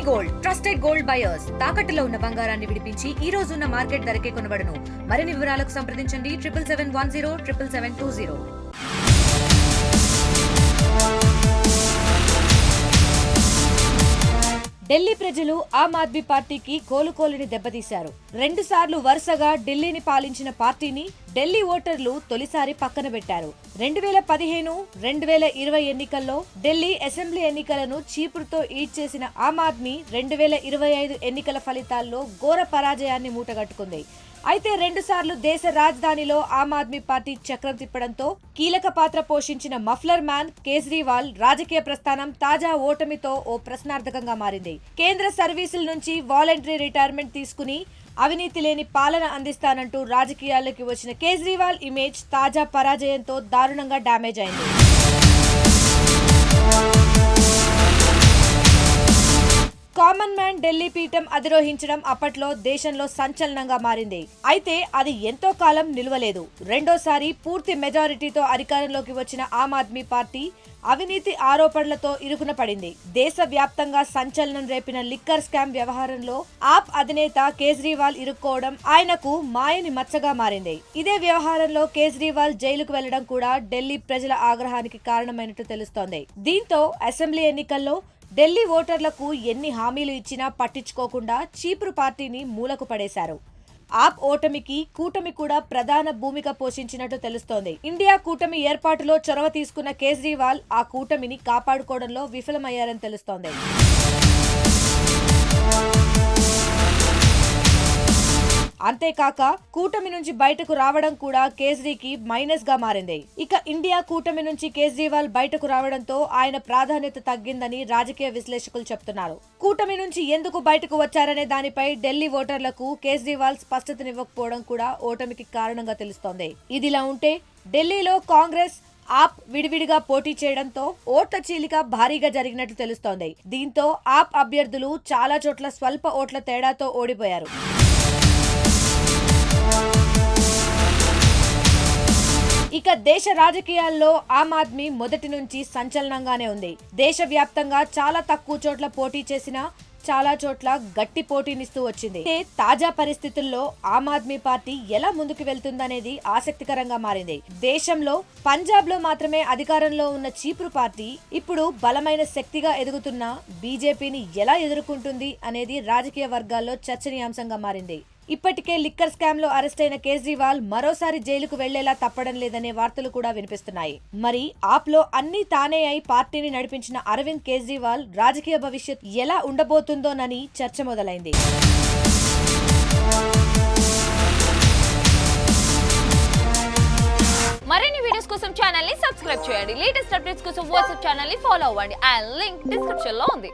Gold trusted gold buyers తాకట్టులో ఉన్న బంగారాన్ని విడిపించి ఈ రోజు ఉన్న మార్కెట్ ధరకే కొనబడును. మరిన్ని వివరాలకు సంప్రదించండి 7771077720. ఢిల్లీ ప్రజలు ఆమ్ ఆద్మీ పార్టీకి కోలుకోలిని దెబ్బతీశారు. 2 సార్లు వరుసగా ఢిల్లీని పాలించిన పార్టీని ఢిల్లీ ఓటర్లు తొలిసారి పక్కన పెట్టారు. 2015, 2020 ఎన్నికల్లో ఢిల్లీ అసెంబ్లీ ఎన్నికలను చీపురుతో ఈడ్చేసిన ఆమ్ ఆద్మీ 2025 ఎన్నికల ఫలితాల్లో ఘోర పరాజయాన్ని మూటగట్టుకుంది. అయితే 2 సార్లు దేశ రాజధానిలో ఆమ్ ఆద్మీ పార్టీ చక్రం తిప్పడంతో కీలక పాత్ర పోషించిన మఫ్లర్ మ్యాన్ కేజ్రీవాల్ రాజకీయ ప్రస్థానం తాజా ఓటమితో ఓ ప్రశ్నార్థకంగా మారింది. కేంద్ర సర్వీసుల నుంచి వాలంటరీ రిటైర్మెంట్ తీసుకుని అవినీతి లేని పాలన అందిస్తానంటూ రాజకీయాల్లోకి వచ్చిన కేజ్రీవాల్ ఇమేజ్ తాజా పరాజయంతో దారుణంగా డ్యామేజ్ అయింది. కామన్ మ్యాన్ ఢిల్లీ పీఠం అధిరోహించడం అప్పట్లో దేశంలో సంచలనంగా మారింది. అయితే అది ఎంతో కాలం నిలవలేదు. రెండోసారి పూర్తి మెజారిటీతో అధికారంలోకి వచ్చిన ఆమ్ ఆద్మీ పార్టీ అవినీతి ఆరోపణలతో ఇరుకున పడింది. దేశవ్యాప్తంగా సంచలనం రేపిన లిక్కర్ స్కామ్ వ్యవహారంలో ఆప్ అధినేత కేజ్రీవాల్ ఇరుక్కోవడం ఆయనకు మాయని మచ్చగా మారింది. ఇదే వ్యవహారంలో కేజ్రీవాల్ జైలుకు వెళ్లడం కూడా ఢిల్లీ ప్రజల ఆగ్రహానికి కారణమైనట్టు తెలుస్తోంది. దీంతో అసెంబ్లీ ఎన్నికల్లో ఢిల్లీ ఓటర్లకు ఎన్ని హామీలు ఇచ్చినా పట్టించుకోకుండా చీపురు పార్టీని మూలకు పడేశారు. ఆప్ ఓటమికి కూటమి కూడా ప్రధాన భూమిక పోషించినట్టు తెలుస్తోంది. ఇండియా కూటమి ఏర్పాటులో చొరవ తీసుకున్న కేజ్రీవాల్ ఆ కూటమిని కాపాడుకోవడంలో విఫలమయ్యారని తెలుస్తోంది. అంతేకాక కూటమి నుంచి బయటకు రావడం కూడా కేజ్రీకి మైనస్ గా మారింది. ఇక ఇండియా కూటమి నుంచి కేజ్రీవాల్ బయటకు రావడంతో ఆయన ప్రాధాన్యత తగ్గిందని రాజకీయ విశ్లేషకులు చెప్తున్నారు. కూటమి నుంచి ఎందుకు బయటకు వచ్చారనే దానిపై ఢిల్లీ ఓటర్లకు కేజ్రీవాల్ స్పష్టతనివ్వకపోవడం కూడా ఓటమికి కారణంగా తెలుస్తోంది. ఇదిలా ఉంటే ఢిల్లీలో కాంగ్రెస్ ఆప్ విడివిడిగా పోటీ చేయడంతో ఓట్ల చీలిక భారీగా జరిగినట్లు తెలుస్తోంది. దీంతో ఆప్ అభ్యర్థులు చాలా చోట్ల స్వల్ప ఓట్ల తేడాతో ఓడిపోయారు. ఇక దేశ రాజకీయాల్లో ఆమ్ ఆద్మీ మొదటి నుంచి సంచలనంగానే ఉంది. దేశవ్యాప్తంగా చాలా తక్కువ చోట్ల పోటీ చేసినా చాలా చోట్ల గట్టి పోటీనిస్తూ వచ్చింది. తాజా పరిస్థితుల్లో ఆమ్ ఆద్మీ పార్టీ ఎలా ముందుకు వెళ్తుందనేది ఆసక్తికరంగా మారింది. దేశంలో పంజాబ్ లో మాత్రమే అధికారంలో ఉన్న చీపురు పార్టీ ఇప్పుడు బలమైన శక్తిగా ఎదుగుతున్న బీజేపీని ఎలా ఎదుర్కొంటుంది అనేది రాజకీయ వర్గాల్లో చర్చనీయాంశంగా మారింది. ఇప్పటికే లిక్కర్ స్కామ్ లో అరెస్ట్ అయిన కేజ్రీవాల్ మరోసారి జైలుకు వెళ్లేలా తప్పడం లేదనే వార్తలు కూడా వినిపిస్తున్నాయి. మరి ఆప్ లో అన్ని తానే అయి పార్టీని నడిపించిన అరవింద్ కేజ్రీవాల్ రాజకీయ భవిష్యత్ ఎలా ఉండబోతుందోనని చర్చ మొదలైంది. మరిన్ని వీడియోస్ కోసం ఛానల్ ని సబ్స్క్రైబ్ చేయండి. లేటెస్ట్ అప్డేట్స్ కోసం వాట్సాప్ ఛానల్ ని ఫాలో అవ్వండి. ఆ లింక్ డిస్క్రిప్షన్ లో ఉంది.